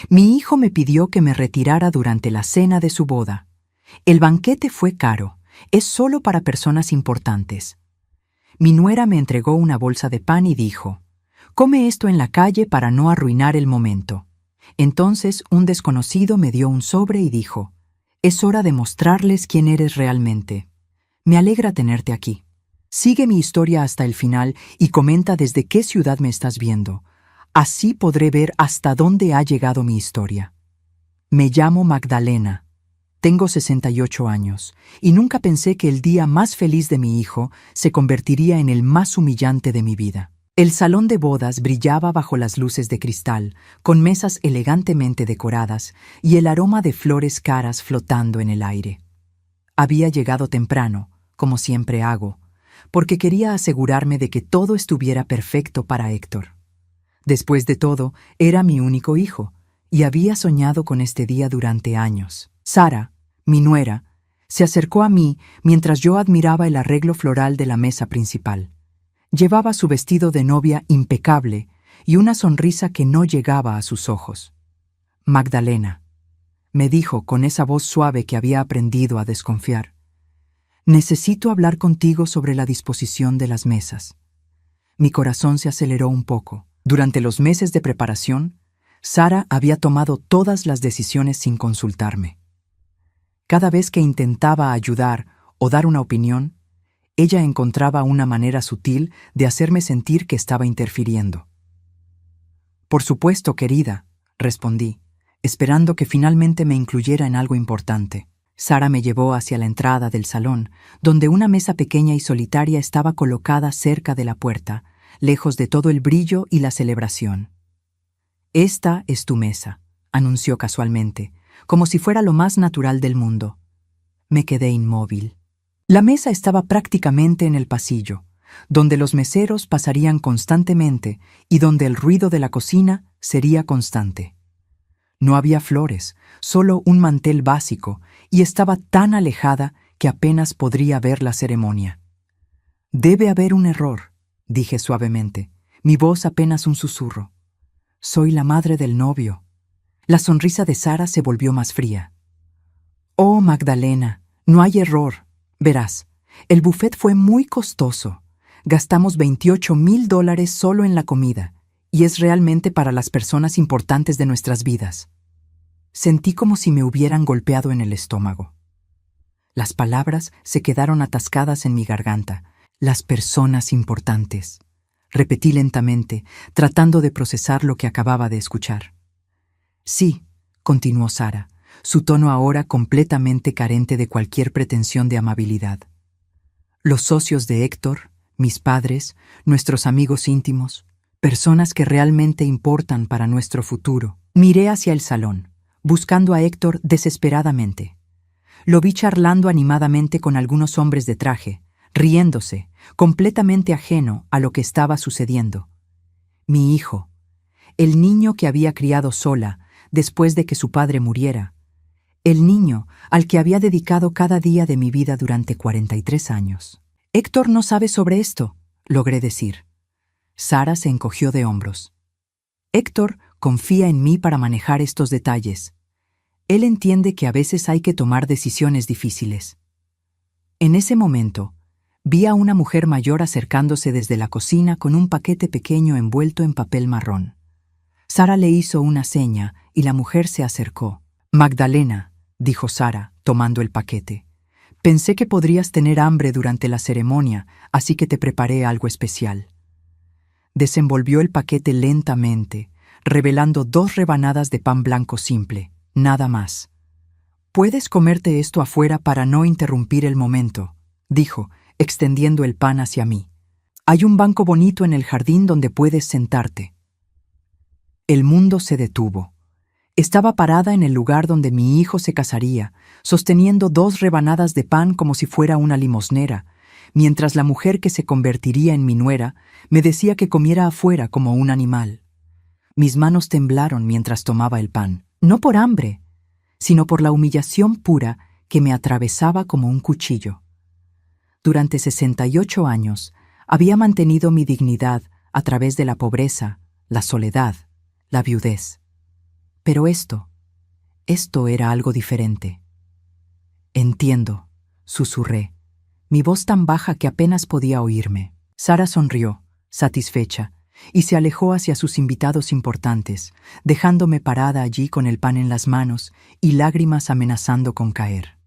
Mi hijo me pidió que me retirara durante la cena de su boda. El banquete fue caro, es solo para personas importantes. Mi nuera me entregó una bolsa de pan y dijo: «Come esto en la calle para no arruinar el momento». Entonces un desconocido me dio un sobre y dijo: «Es hora de mostrarles quién eres realmente. Me alegra tenerte aquí. Sigue mi historia hasta el final y comenta desde qué ciudad me estás viendo. Así podré ver hasta dónde ha llegado mi historia. Me llamo Magdalena. Tengo 68 años y nunca pensé que el día más feliz de mi hijo se convertiría en el más humillante de mi vida». El salón de bodas brillaba bajo las luces de cristal, con mesas elegantemente decoradas y el aroma de flores caras flotando en el aire. Había llegado temprano, como siempre hago, porque quería asegurarme de que todo estuviera perfecto para Héctor. Después de todo, era mi único hijo, y había soñado con este día durante años. Sara, mi nuera, se acercó a mí mientras yo admiraba el arreglo floral de la mesa principal. Llevaba su vestido de novia impecable y una sonrisa que no llegaba a sus ojos. «Magdalena», me dijo con esa voz suave que había aprendido a desconfiar, «necesito hablar contigo sobre la disposición de las mesas». Mi corazón se aceleró un poco. Durante los meses de preparación, Sara había tomado todas las decisiones sin consultarme. Cada vez que intentaba ayudar o dar una opinión, ella encontraba una manera sutil de hacerme sentir que estaba interfiriendo. «Por supuesto, querida», respondí, esperando que finalmente me incluyera en algo importante. Sara me llevó hacia la entrada del salón, donde una mesa pequeña y solitaria estaba colocada cerca de la puerta, lejos de todo el brillo y la celebración. «Esta es tu mesa», anunció casualmente, como si fuera lo más natural del mundo. Me quedé inmóvil. La mesa estaba prácticamente en el pasillo, donde los meseros pasarían constantemente y donde el ruido de la cocina sería constante. No había flores, solo un mantel básico, y estaba tan alejada que apenas podría ver la ceremonia. «Debe haber un error», dije suavemente, mi voz apenas un susurro. «Soy la madre del novio». La sonrisa de Sara se volvió más fría. «Oh, Magdalena, no hay error. Verás, el buffet fue muy costoso. Gastamos $28,000 solo en la comida, y es realmente para las personas importantes de nuestras vidas». Sentí como si me hubieran golpeado en el estómago. Las palabras se quedaron atascadas en mi garganta. «Las personas importantes», repetí lentamente, tratando de procesar lo que acababa de escuchar. «Sí», continuó Sara, su tono ahora completamente carente de cualquier pretensión de amabilidad. «Los socios de Héctor, mis padres, nuestros amigos íntimos, personas que realmente importan para nuestro futuro». Miré hacia el salón, buscando a Héctor desesperadamente. Lo vi charlando animadamente con algunos hombres de traje, riéndose, completamente ajeno a lo que estaba sucediendo. Mi hijo, el niño que había criado sola después de que su padre muriera, el niño al que había dedicado cada día de mi vida durante 43 años. «Héctor no sabe sobre esto», logré decir. Sara se encogió de hombros. «Héctor confía en mí para manejar estos detalles. Él entiende que a veces hay que tomar decisiones difíciles». En ese momento, vi a una mujer mayor acercándose desde la cocina con un paquete pequeño envuelto en papel marrón. Sara le hizo una seña y la mujer se acercó. «Magdalena», dijo Sara, tomando el paquete, «pensé que podrías tener hambre durante la ceremonia, así que te preparé algo especial». Desenvolvió el paquete lentamente, revelando 2 rebanadas de pan blanco simple, nada más. «Puedes comerte esto afuera para no interrumpir el momento», dijo, extendiendo el pan hacia mí. «Hay un banco bonito en el jardín donde puedes sentarte». El mundo se detuvo. Estaba parada en el lugar donde mi hijo se casaría, sosteniendo 2 rebanadas de pan como si fuera una limosnera, mientras la mujer que se convertiría en mi nuera me decía que comiera afuera como un animal. Mis manos temblaron mientras tomaba el pan, no por hambre, sino por la humillación pura que me atravesaba como un cuchillo. Durante 68 años había mantenido mi dignidad a través de la pobreza, la soledad, la viudez. Pero esto era algo diferente. Entiendo, susurré, mi voz tan baja que apenas podía oírme. Sara sonrió, satisfecha, y se alejó hacia sus invitados importantes, dejándome parada allí con el pan en las manos y lágrimas amenazando con caer.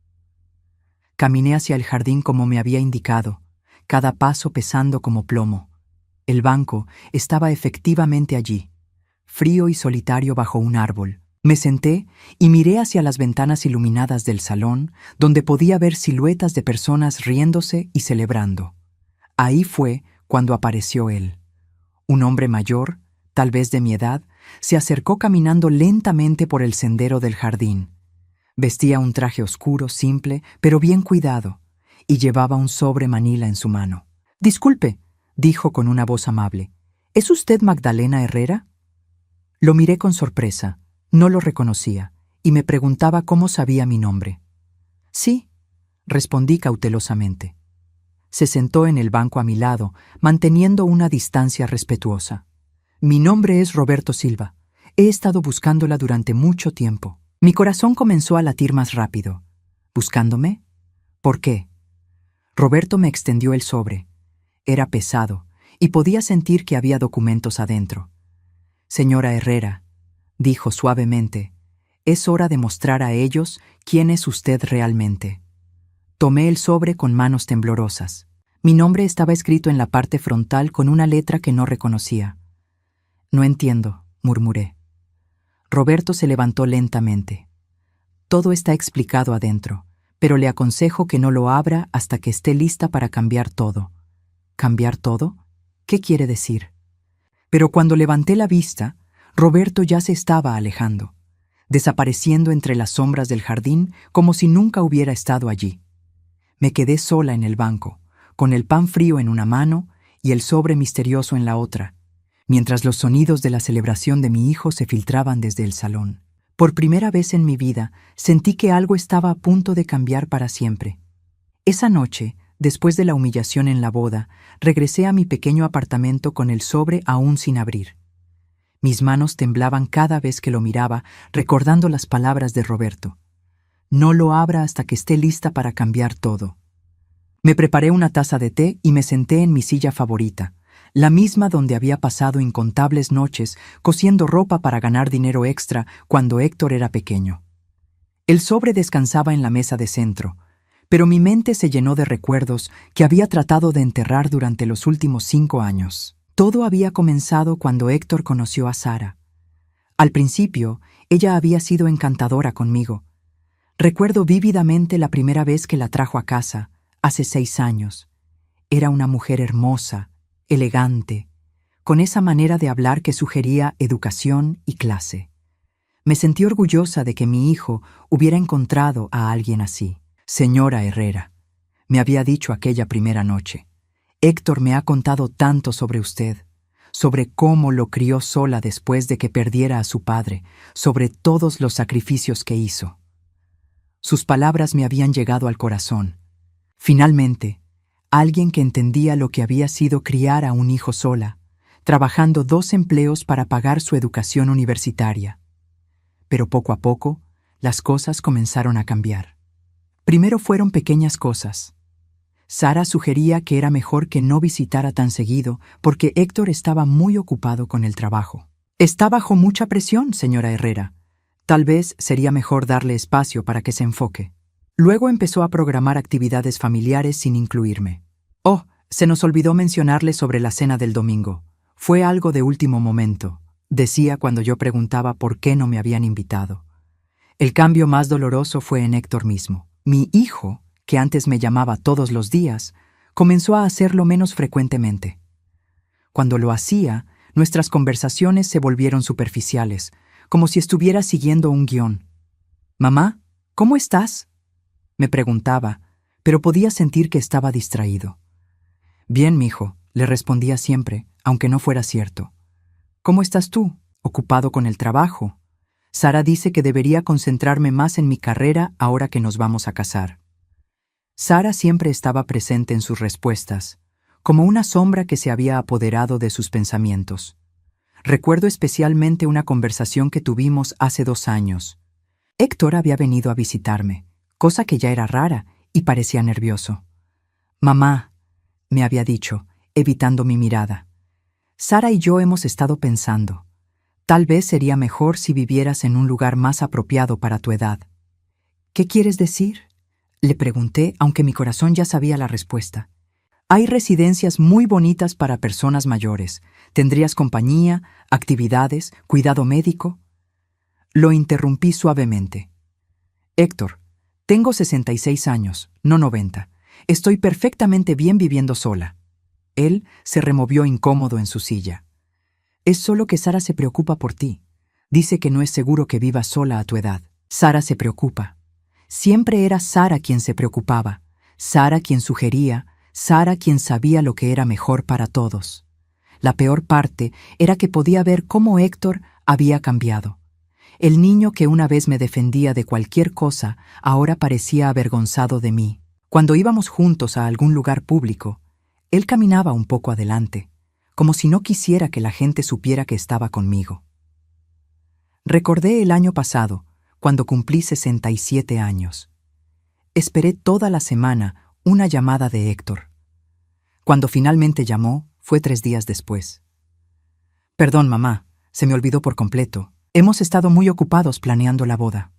Caminé hacia el jardín como me había indicado, cada paso pesando como plomo. El banco estaba efectivamente allí, frío y solitario bajo un árbol. Me senté y miré hacia las ventanas iluminadas del salón, donde podía ver siluetas de personas riéndose y celebrando. Ahí fue cuando apareció él. Un hombre mayor, tal vez de mi edad, se acercó caminando lentamente por el sendero del jardín. Vestía un traje oscuro, simple, pero bien cuidado, y llevaba un sobre manila en su mano. «Disculpe», dijo con una voz amable, «¿es usted Magdalena Herrera?» Lo miré con sorpresa, no lo reconocía, y me preguntaba cómo sabía mi nombre. «Sí», respondí cautelosamente. Se sentó en el banco a mi lado, manteniendo una distancia respetuosa. «Mi nombre es Roberto Silva. He estado buscándola durante mucho tiempo». Mi corazón comenzó a latir más rápido. ¿Buscándome? ¿Por qué? Roberto me extendió el sobre. Era pesado, y podía sentir que había documentos adentro. «Señora Herrera», dijo suavemente, «es hora de mostrar a ellos quién es usted realmente». Tomé el sobre con manos temblorosas. Mi nombre estaba escrito en la parte frontal con una letra que no reconocía. «No entiendo», murmuré. Roberto se levantó lentamente. «Todo está explicado adentro, pero le aconsejo que no lo abra hasta que esté lista para cambiar todo». «¿Cambiar todo? ¿Qué quiere decir?» Pero cuando levanté la vista, Roberto ya se estaba alejando, desapareciendo entre las sombras del jardín como si nunca hubiera estado allí. Me quedé sola en el banco, con el pan frío en una mano y el sobre misterioso en la otra, mientras los sonidos de la celebración de mi hijo se filtraban desde el salón. Por primera vez en mi vida, sentí que algo estaba a punto de cambiar para siempre. Esa noche, después de la humillación en la boda, regresé a mi pequeño apartamento con el sobre aún sin abrir. Mis manos temblaban cada vez que lo miraba, recordando las palabras de Roberto. «No lo abra hasta que esté lista para cambiar todo». Me preparé una taza de té y me senté en mi silla favorita, la misma donde había pasado incontables noches cosiendo ropa para ganar dinero extra cuando Héctor era pequeño. El sobre descansaba en la mesa de centro, pero mi mente se llenó de recuerdos que había tratado de enterrar durante los últimos 5 años. Todo había comenzado cuando Héctor conoció a Sara. Al principio, ella había sido encantadora conmigo. Recuerdo vívidamente la primera vez que la trajo a casa, hace 6 años. Era una mujer hermosa, elegante, con esa manera de hablar que sugería educación y clase. Me sentí orgullosa de que mi hijo hubiera encontrado a alguien así. «Señora Herrera», me había dicho aquella primera noche, «Héctor me ha contado tanto sobre usted, sobre cómo lo crió sola después de que perdiera a su padre, sobre todos los sacrificios que hizo». Sus palabras me habían llegado al corazón. Finalmente, alguien que entendía lo que había sido criar a un hijo sola, trabajando 2 empleos para pagar su educación universitaria. Pero poco a poco, las cosas comenzaron a cambiar. Primero fueron pequeñas cosas. Sara sugería que era mejor que no visitara tan seguido porque Héctor estaba muy ocupado con el trabajo. «Está bajo mucha presión, señora Herrera. Tal vez sería mejor darle espacio para que se enfoque». Luego empezó a programar actividades familiares sin incluirme. «Oh, se nos olvidó mencionarle sobre la cena del domingo. Fue algo de último momento», decía cuando yo preguntaba por qué no me habían invitado. El cambio más doloroso fue en Héctor mismo. Mi hijo, que antes me llamaba todos los días, comenzó a hacerlo menos frecuentemente. Cuando lo hacía, nuestras conversaciones se volvieron superficiales, como si estuviera siguiendo un guión. «Mamá, ¿cómo estás?», me preguntaba, pero podía sentir que estaba distraído. «Bien, mijo», le respondía siempre, aunque no fuera cierto. «¿Cómo estás tú? ¿Ocupado con el trabajo? Sara dice que debería concentrarme más en mi carrera ahora que nos vamos a casar». Sara siempre estaba presente en sus respuestas, como una sombra que se había apoderado de sus pensamientos. Recuerdo especialmente una conversación que tuvimos hace 2 años. Héctor había venido a visitarme, cosa que ya era rara, y parecía nervioso. «Mamá», me había dicho, evitando mi mirada. «Sara y yo hemos estado pensando. Tal vez sería mejor si vivieras en un lugar más apropiado para tu edad». «¿Qué quieres decir?», le pregunté, aunque mi corazón ya sabía la respuesta. «Hay residencias muy bonitas para personas mayores. Tendrías compañía, actividades, cuidado médico». Lo interrumpí suavemente. «Héctor, tengo 66 años, no 90. Estoy perfectamente bien viviendo sola». Él se removió incómodo en su silla. «Es solo que Sara se preocupa por ti. Dice que no es seguro que vivas sola a tu edad». «Sara se preocupa». Siempre era Sara quien se preocupaba, Sara quien sugería, Sara quien sabía lo que era mejor para todos. La peor parte era que podía ver cómo Héctor había cambiado. El niño que una vez me defendía de cualquier cosa ahora parecía avergonzado de mí. Cuando íbamos juntos a algún lugar público, él caminaba un poco adelante, como si no quisiera que la gente supiera que estaba conmigo. Recordé el año pasado, cuando cumplí 67 años. Esperé toda la semana una llamada de Héctor. Cuando finalmente llamó, fue 3 días después. «Perdón, mamá, se me olvidó por completo. Hemos estado muy ocupados planeando la boda».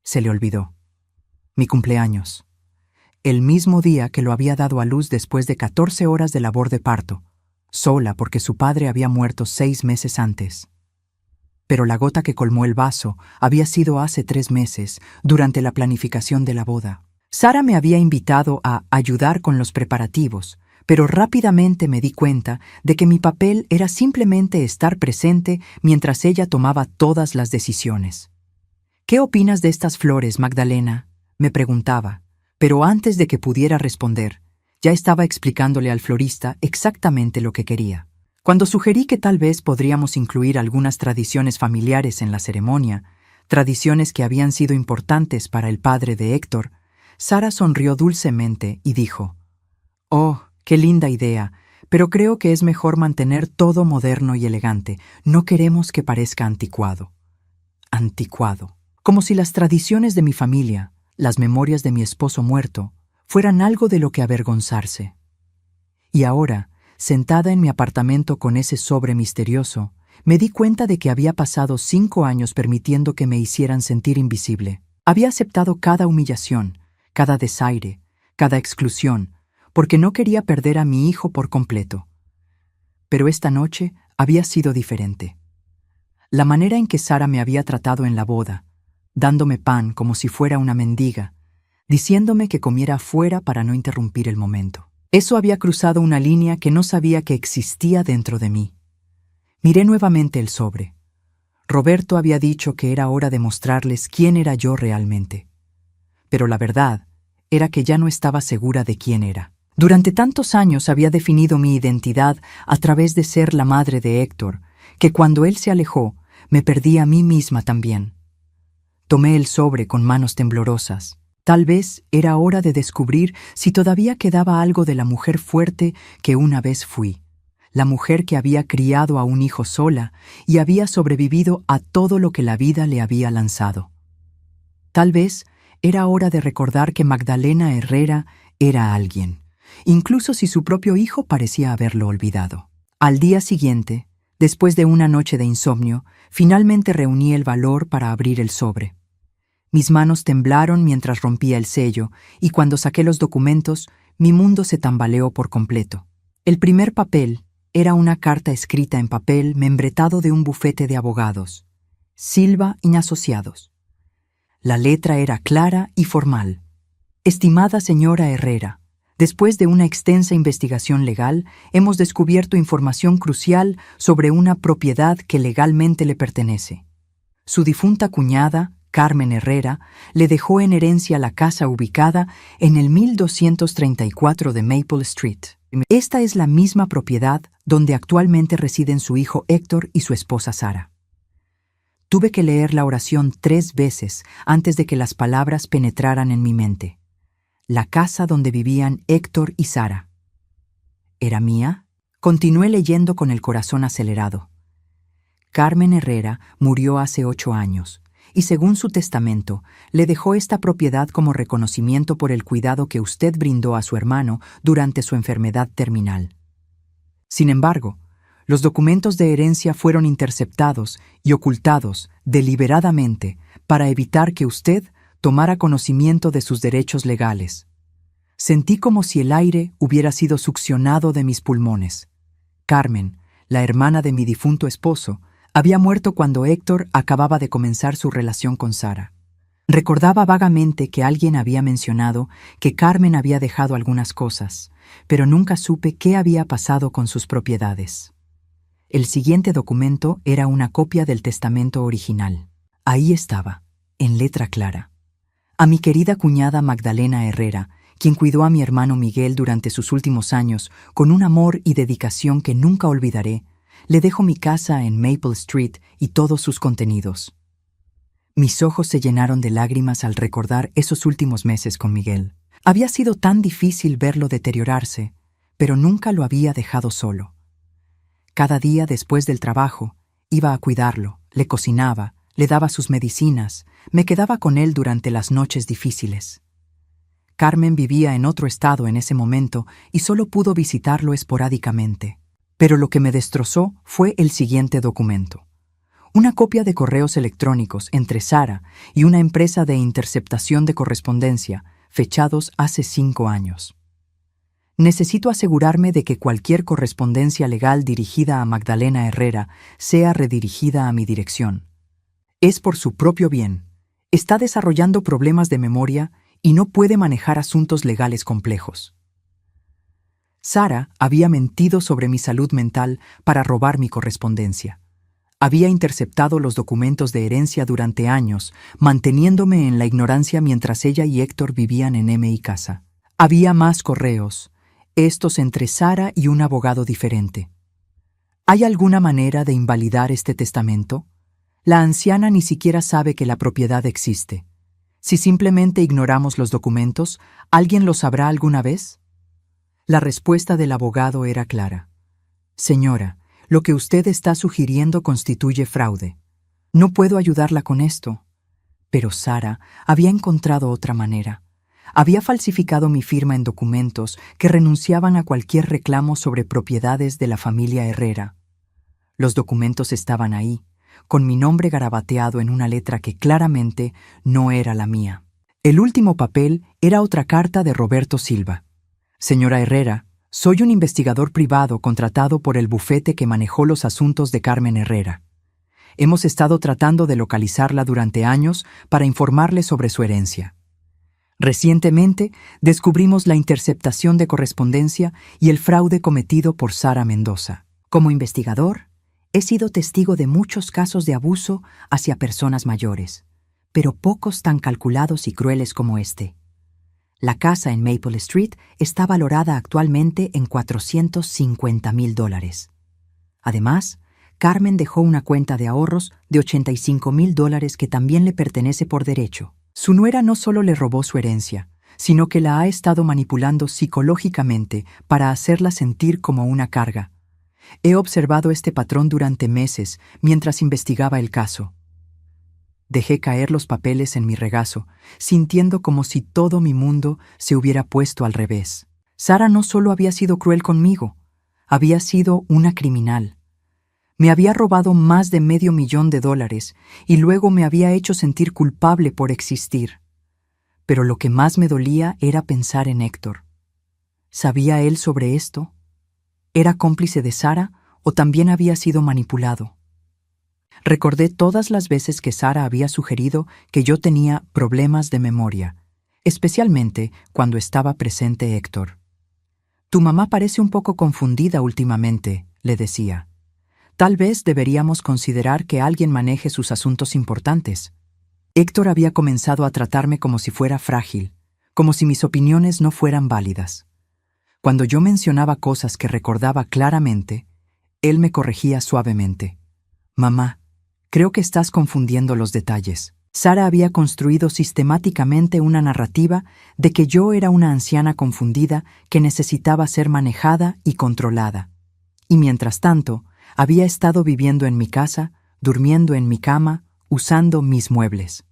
Se le olvidó. Mi cumpleaños. El mismo día que lo había dado a luz después de 14 horas de labor de parto, sola porque su padre había muerto 6 meses antes. Pero la gota que colmó el vaso había sido hace 3 meses, durante la planificación de la boda. Sara me había invitado a ayudar con los preparativos, pero rápidamente me di cuenta de que mi papel era simplemente estar presente mientras ella tomaba todas las decisiones. «¿Qué opinas de estas flores, Magdalena?», me preguntaba, pero antes de que pudiera responder, ya estaba explicándole al florista exactamente lo que quería. Cuando sugerí que tal vez podríamos incluir algunas tradiciones familiares en la ceremonia, tradiciones que habían sido importantes para el padre de Héctor, Sara sonrió dulcemente y dijo: «Oh, qué linda idea, pero creo que es mejor mantener todo moderno y elegante. No queremos que parezca anticuado». Anticuado. Como si las tradiciones de mi familia, las memorias de mi esposo muerto, fueran algo de lo que avergonzarse. Y ahora, sentada en mi apartamento con ese sobre misterioso, me di cuenta de que había pasado 5 años permitiendo que me hicieran sentir invisible. Había aceptado cada humillación, cada desaire, cada exclusión, porque no quería perder a mi hijo por completo. Pero esta noche había sido diferente. La manera en que Sara me había tratado en la boda, dándome pan como si fuera una mendiga, diciéndome que comiera afuera para no interrumpir el momento. Eso había cruzado una línea que no sabía que existía dentro de mí. Miré nuevamente el sobre. Roberto había dicho que era hora de mostrarles quién era yo realmente. Pero la verdad era que ya no estaba segura de quién era. Durante tantos años había definido mi identidad a través de ser la madre de Héctor, que cuando él se alejó, me perdí a mí misma también. Tomé el sobre con manos temblorosas. Tal vez era hora de descubrir si todavía quedaba algo de la mujer fuerte que una vez fui, la mujer que había criado a un hijo sola y había sobrevivido a todo lo que la vida le había lanzado. Tal vez era hora de recordar que Magdalena Herrera era alguien, incluso si su propio hijo parecía haberlo olvidado. Al día siguiente, después de una noche de insomnio, finalmente reuní el valor para abrir el sobre. Mis manos temblaron mientras rompía el sello, y cuando saqué los documentos, mi mundo se tambaleó por completo. El primer papel era una carta escrita en papel membretado de un bufete de abogados. Silva y Asociados. La letra era clara y formal. «Estimada señora Herrera, después de una extensa investigación legal, hemos descubierto información crucial sobre una propiedad que legalmente le pertenece. Su difunta cuñada, Carmen Herrera, le dejó en herencia la casa ubicada en el 1234 de Maple Street. Esta es la misma propiedad donde actualmente residen su hijo Héctor y su esposa Sara». Tuve que leer la oración 3 veces antes de que las palabras penetraran en mi mente. La casa donde vivían Héctor y Sara. ¿Era mía? Continué leyendo con el corazón acelerado. Carmen Herrera murió hace 8 años, y según su testamento, le dejó esta propiedad como reconocimiento por el cuidado que usted brindó a su hermano durante su enfermedad terminal. Sin embargo, los documentos de herencia fueron interceptados y ocultados deliberadamente para evitar que usted tomara conocimiento de sus derechos legales. Sentí como si el aire hubiera sido succionado de mis pulmones. Carmen, la hermana de mi difunto esposo, había muerto cuando Héctor acababa de comenzar su relación con Sara. Recordaba vagamente que alguien había mencionado que Carmen había dejado algunas cosas, pero nunca supe qué había pasado con sus propiedades. El siguiente documento era una copia del testamento original. Ahí estaba, en letra clara. A mi querida cuñada Magdalena Herrera, quien cuidó a mi hermano Miguel durante sus últimos años con un amor y dedicación que nunca olvidaré, le dejo mi casa en Maple Street y todos sus contenidos. Mis ojos se llenaron de lágrimas al recordar esos últimos meses con Miguel. Había sido tan difícil verlo deteriorarse, pero nunca lo había dejado solo. Cada día después del trabajo, iba a cuidarlo, le cocinaba, le daba sus medicinas, me quedaba con él durante las noches difíciles. Carmen vivía en otro estado en ese momento y solo pudo visitarlo esporádicamente. Pero lo que me destrozó fue el siguiente documento. Una copia de correos electrónicos entre Sara y una empresa de interceptación de correspondencia, fechados hace 5 años. Necesito asegurarme de que cualquier correspondencia legal dirigida a Magdalena Herrera sea redirigida a mi dirección. Es por su propio bien. Está desarrollando problemas de memoria y no puede manejar asuntos legales complejos. Sara había mentido sobre mi salud mental para robar mi correspondencia. Había interceptado los documentos de herencia durante años, manteniéndome en la ignorancia mientras ella y Héctor vivían en mi casa. Había más correos, estos entre Sara y un abogado diferente. ¿Hay alguna manera de invalidar este testamento? La anciana ni siquiera sabe que la propiedad existe. Si simplemente ignoramos los documentos, ¿alguien lo sabrá alguna vez? La respuesta del abogado era clara. Señora, lo que usted está sugiriendo constituye fraude. No puedo ayudarla con esto. Pero Sara había encontrado otra manera. Había falsificado mi firma en documentos que renunciaban a cualquier reclamo sobre propiedades de la familia Herrera. Los documentos estaban ahí, con mi nombre garabateado en una letra que claramente no era la mía. El último papel era otra carta de Roberto Silva. Señora Herrera, soy un investigador privado contratado por el bufete que manejó los asuntos de Carmen Herrera. Hemos estado tratando de localizarla durante años para informarle sobre su herencia. Recientemente descubrimos la interceptación de correspondencia y el fraude cometido por Sara Mendoza. Como investigador, he sido testigo de muchos casos de abuso hacia personas mayores, pero pocos tan calculados y crueles como este. La casa en Maple Street está valorada actualmente en $450,000. Además, Carmen dejó una cuenta de ahorros de $85,000 que también le pertenece por derecho. Su nuera no solo le robó su herencia, sino que la ha estado manipulando psicológicamente para hacerla sentir como una carga. He observado este patrón durante meses mientras investigaba el caso. Dejé caer los papeles en mi regazo, sintiendo como si todo mi mundo se hubiera puesto al revés. Sara no solo había sido cruel conmigo, había sido una criminal. Me había robado más de $500,000 y luego me había hecho sentir culpable por existir. Pero lo que más me dolía era pensar en Héctor. ¿Sabía él sobre esto? ¿Era cómplice de Sara o también había sido manipulado? Recordé todas las veces que Sara había sugerido que yo tenía problemas de memoria, especialmente cuando estaba presente Héctor. Tu mamá parece un poco confundida últimamente, le decía. Tal vez deberíamos considerar que alguien maneje sus asuntos importantes. Héctor había comenzado a tratarme como si fuera frágil, como si mis opiniones no fueran válidas. Cuando yo mencionaba cosas que recordaba claramente, él me corregía suavemente. Mamá, creo que estás confundiendo los detalles. Sara había construido sistemáticamente una narrativa de que yo era una anciana confundida que necesitaba ser manejada y controlada. Y mientras tanto, había estado viviendo en mi casa durmiendo en mi cama, usando mis muebles.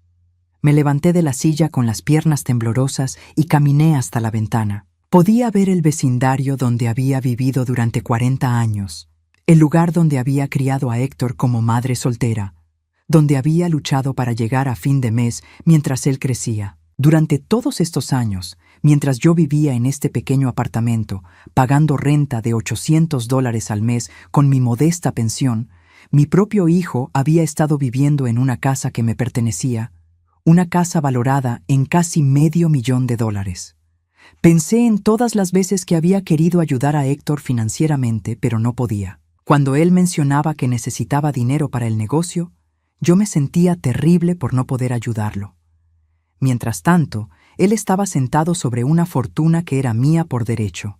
Me levanté de la silla con las piernas temblorosas y caminé hasta la ventana. Podía ver el vecindario donde había vivido durante 40 años, el lugar donde había criado a Héctor como madre soltera, donde había luchado para llegar a fin de mes mientras él crecía. Durante todos estos años, mientras yo vivía en este pequeño apartamento, pagando renta de $800 al mes con mi modesta pensión, mi propio hijo había estado viviendo en una casa que me pertenecía, una casa valorada en casi $500,000. Pensé en todas las veces que había querido ayudar a Héctor financieramente, pero no podía. Cuando él mencionaba que necesitaba dinero para el negocio, yo me sentía terrible por no poder ayudarlo. Mientras tanto, él estaba sentado sobre una fortuna que era mía por derecho.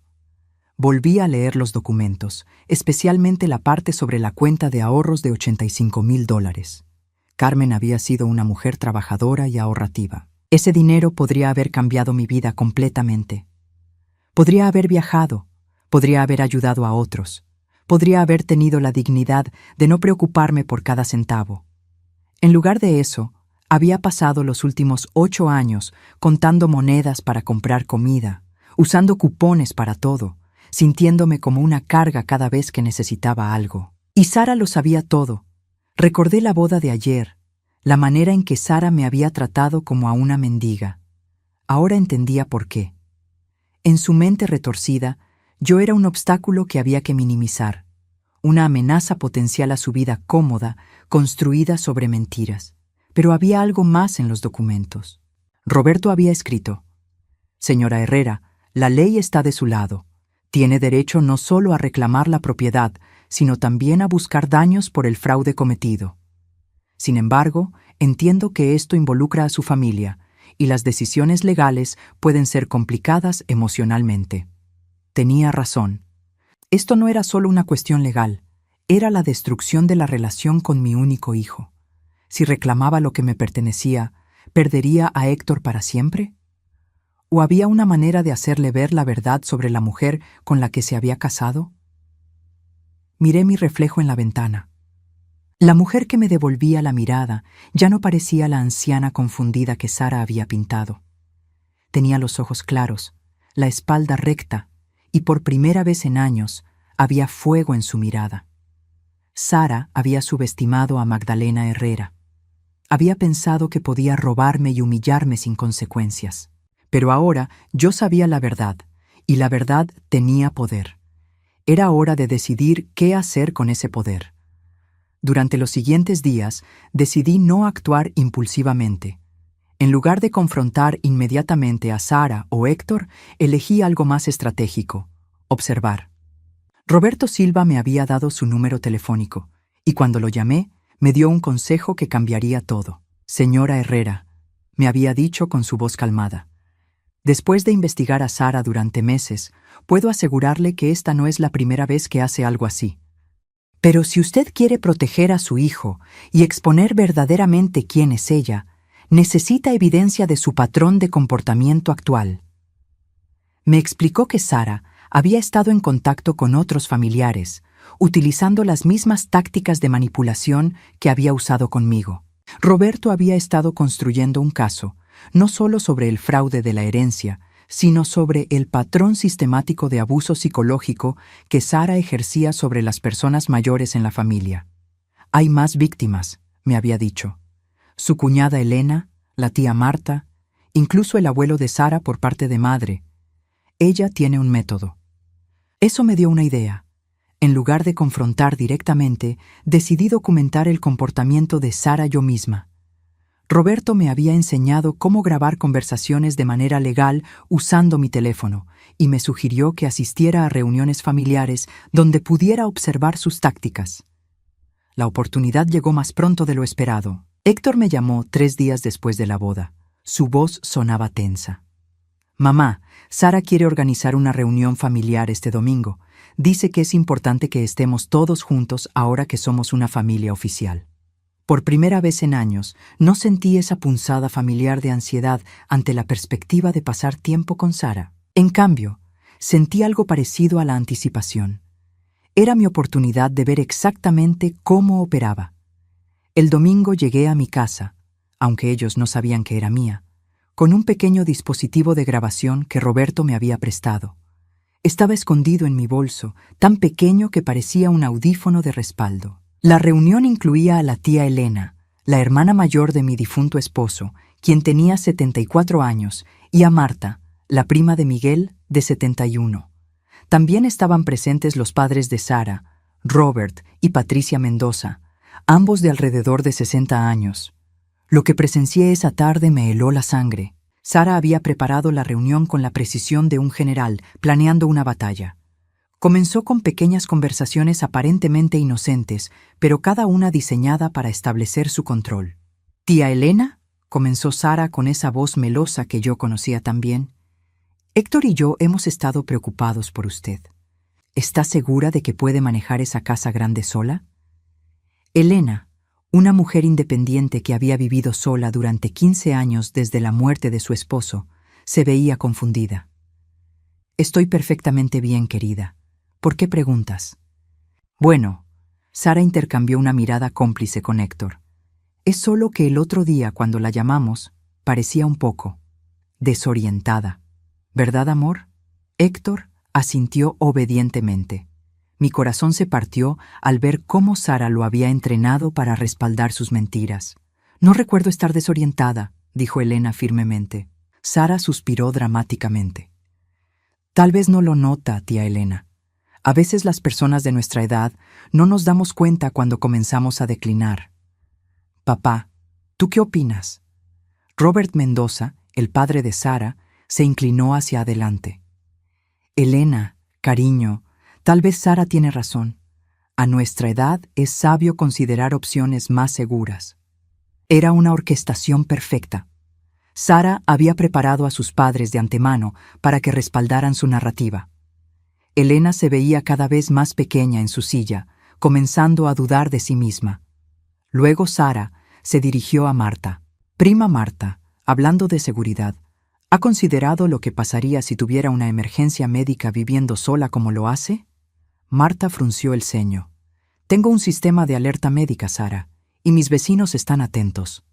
Volví a leer los documentos, especialmente la parte sobre la cuenta de ahorros de $85,000. Carmen había sido una mujer trabajadora y ahorrativa. Ese dinero podría haber cambiado mi vida completamente. Podría haber viajado, podría haber ayudado a otros, podría haber tenido la dignidad de no preocuparme por cada centavo. En lugar de eso, había pasado los últimos 8 años contando monedas para comprar comida, usando cupones para todo, sintiéndome como una carga cada vez que necesitaba algo. Y Sara lo sabía todo. Recordé la boda de ayer, la manera en que Sara me había tratado como a una mendiga. Ahora entendía por qué. En su mente retorcida, yo era un obstáculo que había que minimizar, una amenaza potencial a su vida cómoda, construida sobre mentiras. Pero había algo más en los documentos. Roberto había escrito: «Señora Herrera, la ley está de su lado. Tiene derecho no solo a reclamar la propiedad, sino también a buscar daños por el fraude cometido. Sin embargo, entiendo que esto involucra a su familia, y las decisiones legales pueden ser complicadas emocionalmente». Tenía razón. Esto no era solo una cuestión legal, era la destrucción de la relación con mi único hijo. Si reclamaba lo que me pertenecía, ¿perdería a Héctor para siempre? ¿O había una manera de hacerle ver la verdad sobre la mujer con la que se había casado? Miré mi reflejo en la ventana. La mujer que me devolvía la mirada ya no parecía la anciana confundida que Sara había pintado. Tenía los ojos claros, la espalda recta, y por primera vez en años había fuego en su mirada. Sara había subestimado a Magdalena Herrera. Había pensado que podía robarme y humillarme sin consecuencias. Pero ahora yo sabía la verdad, y la verdad tenía poder. Era hora de decidir qué hacer con ese poder. Durante los siguientes días, decidí no actuar impulsivamente. En lugar de confrontar inmediatamente a Sara o Héctor, elegí algo más estratégico: observar. Roberto Silva me había dado su número telefónico, y cuando lo llamé, me dio un consejo que cambiaría todo. «Señora Herrera», me había dicho con su voz calmada, «después de investigar a Sara durante meses, puedo asegurarle que esta no es la primera vez que hace algo así. Pero si usted quiere proteger a su hijo y exponer verdaderamente quién es ella, necesita evidencia de su patrón de comportamiento actual». Me explicó que Sara había estado en contacto con otros familiares, utilizando las mismas tácticas de manipulación que había usado conmigo. Roberto había estado construyendo un caso, no solo sobre el fraude de la herencia, sino sobre el patrón sistemático de abuso psicológico que Sara ejercía sobre las personas mayores en la familia. «Hay más víctimas», me había dicho. Su cuñada Elena, la tía Marta, incluso el abuelo de Sara por parte de madre. Ella tiene un método. Eso me dio una idea. En lugar de confrontar directamente, decidí documentar el comportamiento de Sara yo misma. Roberto me había enseñado cómo grabar conversaciones de manera legal usando mi teléfono, y me sugirió que asistiera a reuniones familiares donde pudiera observar sus tácticas. La oportunidad llegó más pronto de lo esperado. Héctor me llamó 3 días después de la boda. Su voz sonaba tensa. «Mamá, Sara quiere organizar una reunión familiar este domingo. Dice que es importante que estemos todos juntos ahora que somos una familia oficial». Por primera vez en años, no sentí esa punzada familiar de ansiedad ante la perspectiva de pasar tiempo con Sara. En cambio, sentí algo parecido a la anticipación. Era mi oportunidad de ver exactamente cómo operaba. El domingo llegué a mi casa, aunque ellos no sabían que era mía, con un pequeño dispositivo de grabación que Roberto me había prestado. Estaba escondido en mi bolso, tan pequeño que parecía un audífono de respaldo. La reunión incluía a la tía Elena, la hermana mayor de mi difunto esposo, quien tenía 74 años, y a Marta, la prima de Miguel, de 71. También estaban presentes los padres de Sara, Robert y Patricia Mendoza, ambos de alrededor de 60 años. Lo que presencié esa tarde me heló la sangre. Sara había preparado la reunión con la precisión de un general, planeando una batalla. Comenzó con pequeñas conversaciones aparentemente inocentes, pero cada una diseñada para establecer su control. «Tía Elena», comenzó Sara con esa voz melosa que yo conocía tan bien, «Héctor y yo hemos estado preocupados por usted. ¿Está segura de que puede manejar esa casa grande sola?» Elena, una mujer independiente que había vivido sola durante 15 años desde la muerte de su esposo, se veía confundida. «Estoy perfectamente bien, querida. ¿Por qué preguntas?» «Bueno», Sara intercambió una mirada cómplice con Héctor. «Es solo que el otro día, cuando la llamamos, parecía un poco desorientada. ¿Verdad, amor?» Héctor asintió obedientemente. Mi corazón se partió al ver cómo Sara lo había entrenado para respaldar sus mentiras. «No recuerdo estar desorientada», dijo Elena firmemente. Sara suspiró dramáticamente. «Tal vez no lo nota, tía Elena. A veces las personas de nuestra edad no nos damos cuenta cuando comenzamos a declinar. Papá, ¿tú qué opinas?» Robert Mendoza, el padre de Sara, se inclinó hacia adelante. «Elena, cariño, tal vez Sara tiene razón. A nuestra edad es sabio considerar opciones más seguras». Era una orquestación perfecta. Sara había preparado a sus padres de antemano para que respaldaran su narrativa. Elena se veía cada vez más pequeña en su silla, comenzando a dudar de sí misma. Luego Sara se dirigió a Marta. «Prima Marta, hablando de seguridad, ¿ha considerado lo que pasaría si tuviera una emergencia médica viviendo sola como lo hace?» Marta frunció el ceño. «Tengo un sistema de alerta médica, Sara, y mis vecinos están atentos».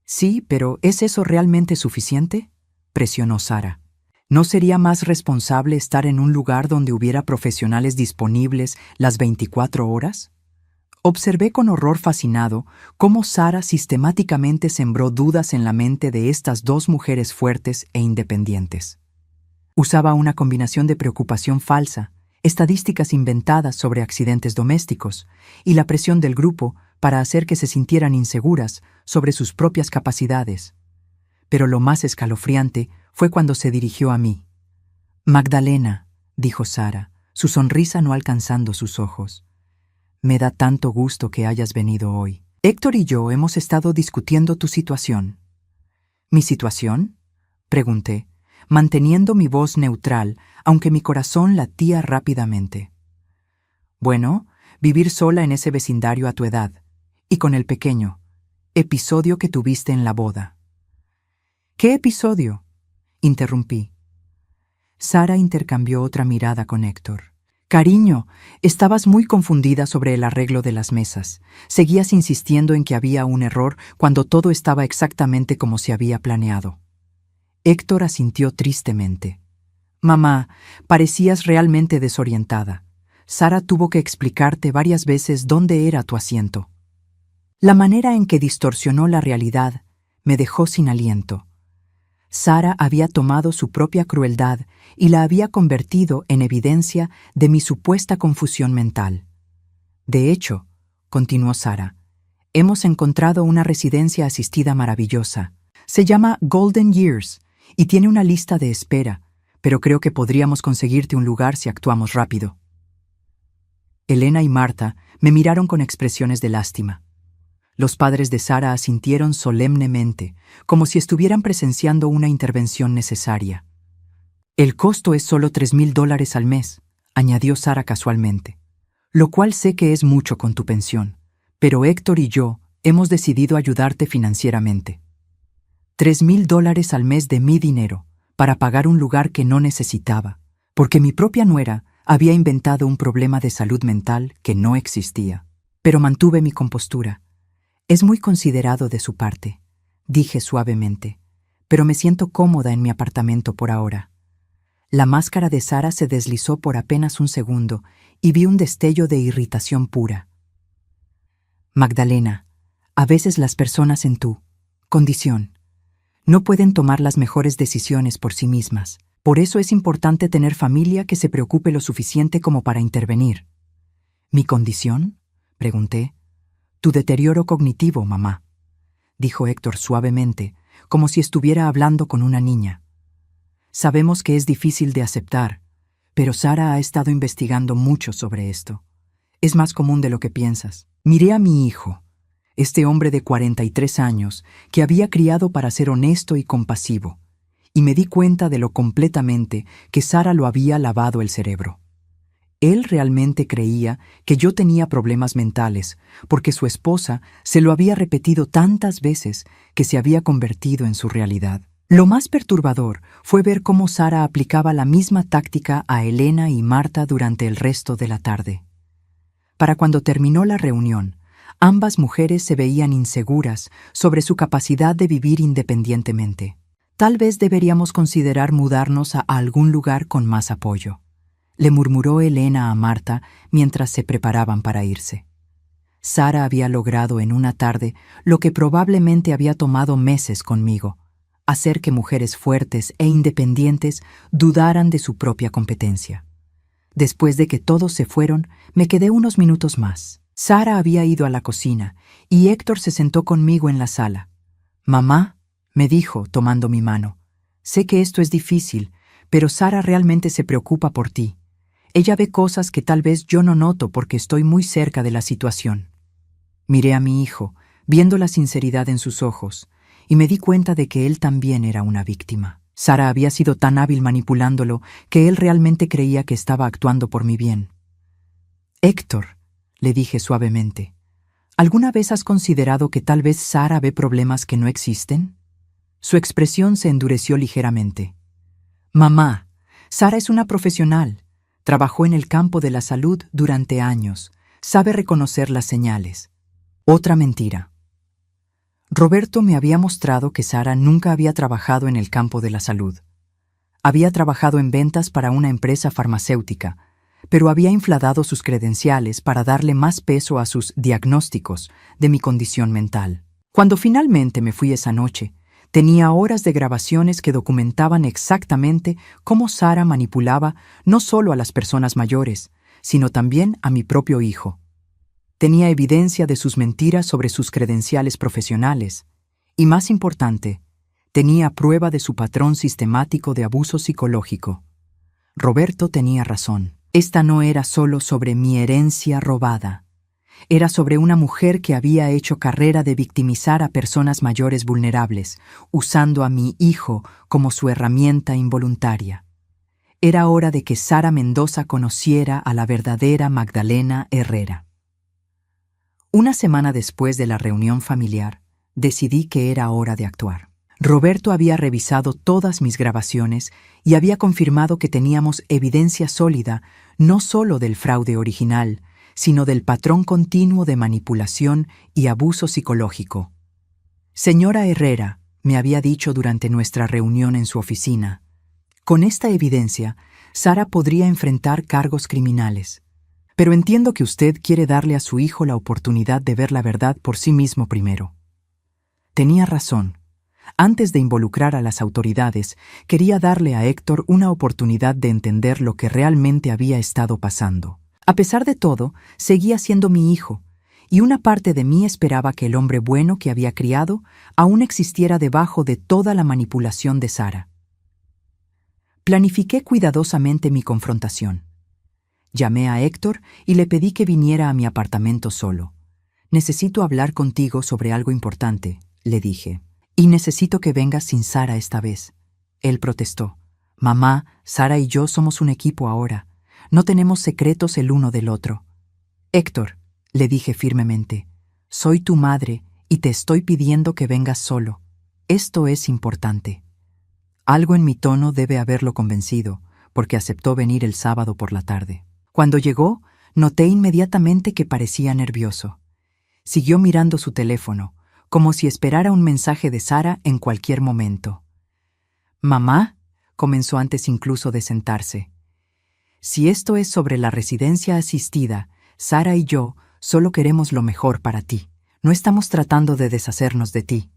«Sí, pero ¿es eso realmente suficiente?», presionó Sara. «¿No sería más responsable estar en un lugar donde hubiera profesionales disponibles las 24 horas?» Observé con horror fascinado cómo Sara sistemáticamente sembró dudas en la mente de estas dos mujeres fuertes e independientes. Usaba una combinación de preocupación falsa, estadísticas inventadas sobre accidentes domésticos y la presión del grupo para hacer que se sintieran inseguras sobre sus propias capacidades. Pero lo más escalofriante fue cuando se dirigió a mí. «Magdalena», dijo Sara, su sonrisa no alcanzando sus ojos. «Me da tanto gusto que hayas venido hoy. Héctor y yo hemos estado discutiendo tu situación». «¿Mi situación?», pregunté, manteniendo mi voz neutral, aunque mi corazón latía rápidamente. «Bueno, vivir sola en ese vecindario a tu edad, y con el pequeño episodio que tuviste en la boda». «¿Qué episodio?», interrumpí. Sara intercambió otra mirada con Héctor. «Cariño, estabas muy confundida sobre el arreglo de las mesas. Seguías insistiendo en que había un error cuando todo estaba exactamente como se había planeado». Héctor asintió tristemente. «Mamá, parecías realmente desorientada. Sara tuvo que explicarte varias veces dónde era tu asiento». La manera en que distorsionó la realidad me dejó sin aliento. Sara había tomado su propia crueldad y la había convertido en evidencia de mi supuesta confusión mental. «De hecho», continuó Sara, «hemos encontrado una residencia asistida maravillosa. Se llama Golden Years y tiene una lista de espera, pero creo que podríamos conseguirte un lugar si actuamos rápido». Elena y Marta me miraron con expresiones de lástima. Los padres de Sara asintieron solemnemente, como si estuvieran presenciando una intervención necesaria. «El costo es solo $3,000 al mes», añadió Sara casualmente, «lo cual sé que es mucho con tu pensión, pero Héctor y yo hemos decidido ayudarte financieramente». $3,000 al mes de mi dinero para pagar un lugar que no necesitaba, porque mi propia nuera había inventado un problema de salud mental que no existía. Pero mantuve mi compostura. Es muy considerado de su parte, dije suavemente, pero me siento cómoda en mi apartamento por ahora. La máscara de Sara se deslizó por apenas un segundo y vi un destello de irritación pura. Magdalena, a veces las personas en tu condición no pueden tomar las mejores decisiones por sí mismas. Por eso es importante tener familia que se preocupe lo suficiente como para intervenir. ¿Mi condición?, pregunté. Tu deterioro cognitivo, mamá, dijo Héctor suavemente, como si estuviera hablando con una niña. Sabemos que es difícil de aceptar, pero Sara ha estado investigando mucho sobre esto. Es más común de lo que piensas. Miré a mi hijo, este hombre de 43 años, que había criado para ser honesto y compasivo, y me di cuenta de lo completamente que Sara lo había lavado el cerebro. Él realmente creía que yo tenía problemas mentales, porque su esposa se lo había repetido tantas veces que se había convertido en su realidad. Lo más perturbador fue ver cómo Sara aplicaba la misma táctica a Elena y Marta durante el resto de la tarde. Para cuando terminó la reunión, ambas mujeres se veían inseguras sobre su capacidad de vivir independientemente. Tal vez deberíamos considerar mudarnos a algún lugar con más apoyo, le murmuró Elena a Marta mientras se preparaban para irse. Sara había logrado en una tarde lo que probablemente había tomado meses conmigo: hacer que mujeres fuertes e independientes dudaran de su propia competencia. Después de que todos se fueron, me quedé unos minutos más. Sara había ido a la cocina y Héctor se sentó conmigo en la sala. «Mamá», me dijo, tomando mi mano, «sé que esto es difícil, pero Sara realmente se preocupa por ti. Ella ve cosas que tal vez yo no noto porque estoy muy cerca de la situación». Miré a mi hijo, viendo la sinceridad en sus ojos, y me di cuenta de que él también era una víctima. Sara había sido tan hábil manipulándolo que él realmente creía que estaba actuando por mi bien. «Héctor», le dije suavemente, ¿alguna vez has considerado que tal vez Sara ve problemas que no existen? Su expresión se endureció ligeramente. «Mamá, Sara es una profesional. Trabajó en el campo de la salud durante años. Sabe reconocer las señales». Otra mentira. Roberto me había mostrado que Sara nunca había trabajado en el campo de la salud. Había trabajado en ventas para una empresa farmacéutica, pero había infladado sus credenciales para darle más peso a sus diagnósticos de mi condición mental. Cuando finalmente me fui esa noche, tenía horas de grabaciones que documentaban exactamente cómo Sara manipulaba no solo a las personas mayores, sino también a mi propio hijo. Tenía evidencia de sus mentiras sobre sus credenciales profesionales y, más importante, tenía prueba de su patrón sistemático de abuso psicológico. Roberto tenía razón. Esta no era solo sobre mi herencia robada. Era sobre una mujer que había hecho carrera de victimizar a personas mayores vulnerables, usando a mi hijo como su herramienta involuntaria. Era hora de que Sara Mendoza conociera a la verdadera Magdalena Herrera. Una semana después de la reunión familiar, decidí que era hora de actuar. Roberto había revisado todas mis grabaciones y había confirmado que teníamos evidencia sólida no solo del fraude original, sino del patrón continuo de manipulación y abuso psicológico. «Señora Herrera», me había dicho durante nuestra reunión en su oficina, «con esta evidencia, Sara podría enfrentar cargos criminales. Pero entiendo que usted quiere darle a su hijo la oportunidad de ver la verdad por sí mismo primero». Tenía razón. Antes de involucrar a las autoridades, quería darle a Héctor una oportunidad de entender lo que realmente había estado pasando. A pesar de todo, seguía siendo mi hijo, y una parte de mí esperaba que el hombre bueno que había criado aún existiera debajo de toda la manipulación de Sara. Planifiqué cuidadosamente mi confrontación. Llamé a Héctor y le pedí que viniera a mi apartamento solo. «Necesito hablar contigo sobre algo importante», le dije. «Y necesito que vengas sin Sara esta vez». Él protestó. «Mamá, Sara y yo somos un equipo ahora. No tenemos secretos el uno del otro». «Héctor», le dije firmemente, «soy tu madre y te estoy pidiendo que vengas solo. Esto es importante». Algo en mi tono debe haberlo convencido, porque aceptó venir el sábado por la tarde. Cuando llegó, noté inmediatamente que parecía nervioso. Siguió mirando su teléfono, como si esperara un mensaje de Sara en cualquier momento. «Mamá», comenzó antes incluso de sentarse. «Si esto es sobre la residencia asistida, Sara y yo solo queremos lo mejor para ti. No estamos tratando de deshacernos de ti».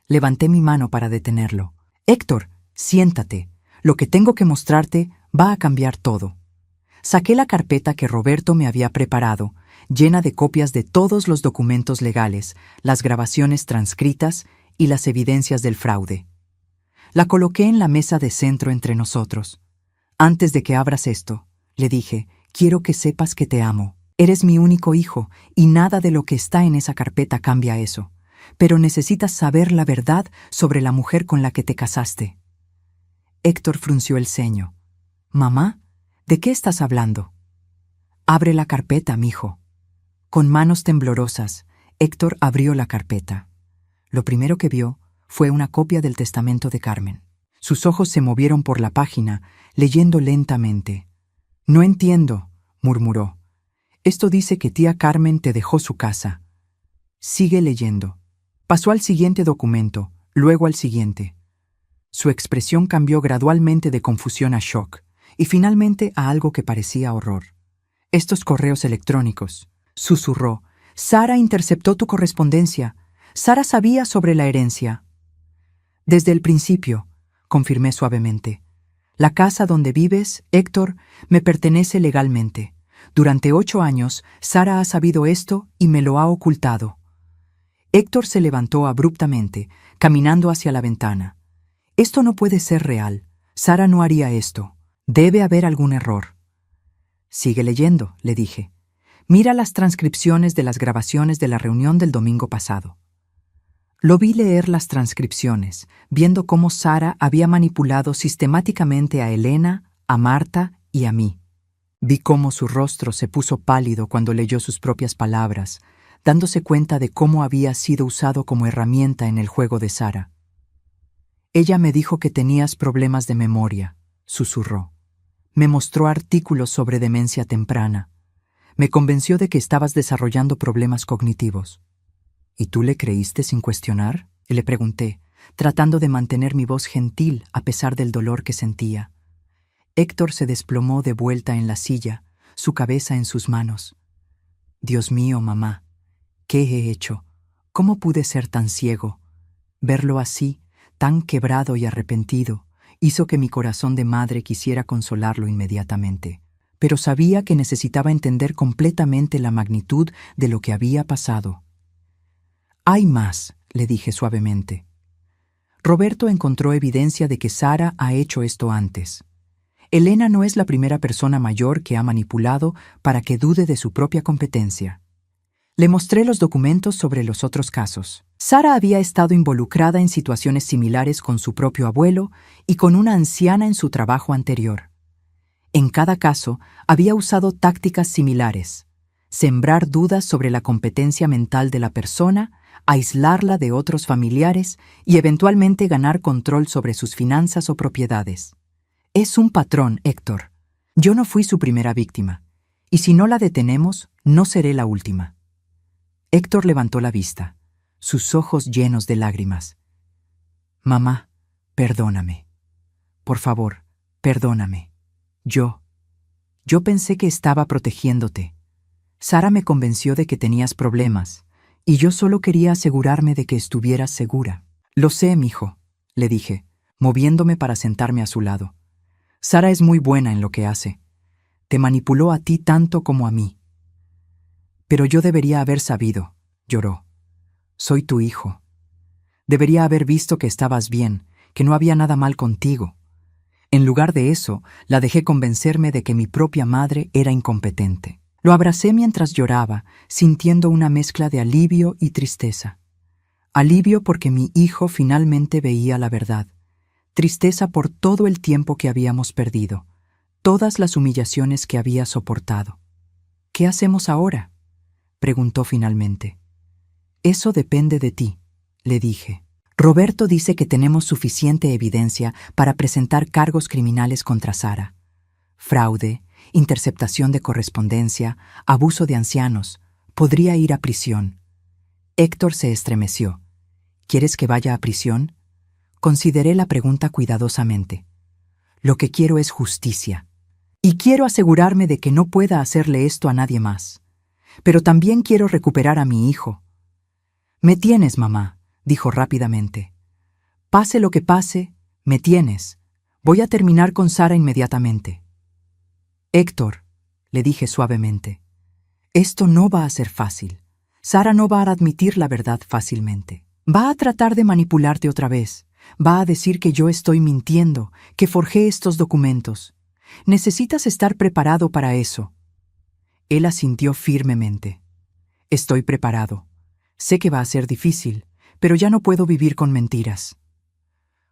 Levanté mi mano para detenerlo. «Héctor, siéntate. Lo que tengo que mostrarte va a cambiar todo». Saqué la carpeta que Roberto me había preparado, llena de copias de todos los documentos legales, las grabaciones transcritas y las evidencias del fraude. La coloqué en la mesa de centro entre nosotros. «Antes de que abras esto», le dije, «quiero que sepas que te amo. Eres mi único hijo y nada de lo que está en esa carpeta cambia eso. Pero necesitas saber la verdad sobre la mujer con la que te casaste». Héctor frunció el ceño. «Mamá, ¿de qué estás hablando?» «Abre la carpeta, mijo». Con manos temblorosas, Héctor abrió la carpeta. Lo primero que vio fue una copia del testamento de Carmen. Sus ojos se movieron por la página, leyendo lentamente. «No entiendo», murmuró. «Esto dice que tía Carmen te dejó su casa». Sigue leyendo. Pasó al siguiente documento, luego al siguiente. Su expresión cambió gradualmente de confusión a shock, y finalmente a algo que parecía horror. «Estos correos electrónicos», susurró. «Sara interceptó tu correspondencia. Sara sabía sobre la herencia». «Desde el principio», confirmé suavemente. «La casa donde vives, Héctor, me pertenece legalmente. Durante 8 años, Sara ha sabido esto y me lo ha ocultado». Héctor se levantó abruptamente, caminando hacia la ventana. «Esto no puede ser real. Sara no haría esto. Debe haber algún error». «Sigue leyendo», le dije. «Mira las transcripciones de las grabaciones de la reunión del domingo pasado». Lo vi leer las transcripciones, viendo cómo Sara había manipulado sistemáticamente a Elena, a Marta y a mí. Vi cómo su rostro se puso pálido cuando leyó sus propias palabras, dándose cuenta de cómo había sido usado como herramienta en el juego de Sara. «Ella me dijo que tenías problemas de memoria», susurró. «Me mostró artículos sobre demencia temprana. Me convenció de que estabas desarrollando problemas cognitivos». «¿Y tú le creíste sin cuestionar?», le pregunté, tratando de mantener mi voz gentil a pesar del dolor que sentía. Héctor se desplomó de vuelta en la silla, su cabeza en sus manos. «Dios mío, mamá, ¿qué he hecho? ¿Cómo pude ser tan ciego?» Verlo así, tan quebrado y arrepentido, hizo que mi corazón de madre quisiera consolarlo inmediatamente. Pero sabía que necesitaba entender completamente la magnitud de lo que había pasado. «Hay más», le dije suavemente. «Roberto encontró evidencia de que Sara ha hecho esto antes. Elena no es la primera persona mayor que ha manipulado para que dude de su propia competencia». Le mostré los documentos sobre los otros casos. Sara había estado involucrada en situaciones similares con su propio abuelo y con una anciana en su trabajo anterior. En cada caso, había usado tácticas similares: sembrar dudas sobre la competencia mental de la persona, aislarla de otros familiares y eventualmente ganar control sobre sus finanzas o propiedades. Es un patrón, Héctor. Yo no fui su primera víctima, y si no la detenemos, no seré la última. Héctor levantó la vista, sus ojos llenos de lágrimas. «Mamá, perdóname. Por favor, perdóname. Yo pensé que estaba protegiéndote. Sara me convenció de que tenías problemas, y yo solo quería asegurarme de que estuvieras segura». «Lo sé, mijo», le dije, moviéndome para sentarme a su lado. «Sara es muy buena en lo que hace. Te manipuló a ti tanto como a mí». «Pero yo debería haber sabido», lloró. «Soy tu hijo. Debería haber visto que estabas bien, que no había nada mal contigo. En lugar de eso, la dejé convencerme de que mi propia madre era incompetente». Lo abracé mientras lloraba, sintiendo una mezcla de alivio y tristeza. Alivio porque mi hijo finalmente veía la verdad. Tristeza por todo el tiempo que habíamos perdido, todas las humillaciones que había soportado. «¿Qué hacemos ahora?», preguntó finalmente. «Eso depende de ti», le dije. «Roberto dice que tenemos suficiente evidencia para presentar cargos criminales contra Sara. Fraude, interceptación de correspondencia, abuso de ancianos. Podría ir a prisión. Héctor se estremeció. ¿Quieres que vaya a prisión? Consideré la pregunta cuidadosamente. Lo que quiero es justicia. Y quiero asegurarme de que no pueda hacerle esto a nadie más. Pero también quiero recuperar a mi hijo. Me tienes, mamá, dijo rápidamente. Pase lo que pase, me tienes. Voy a terminar con Sara inmediatamente. Héctor, le dije suavemente, esto no va a ser fácil. Sara no va a admitir la verdad fácilmente. Va a tratar de manipularte otra vez. Va a decir que yo estoy mintiendo, que forjé estos documentos. Necesitas estar preparado para eso. Él asintió firmemente. Estoy preparado. Sé que va a ser difícil, pero ya no puedo vivir con mentiras.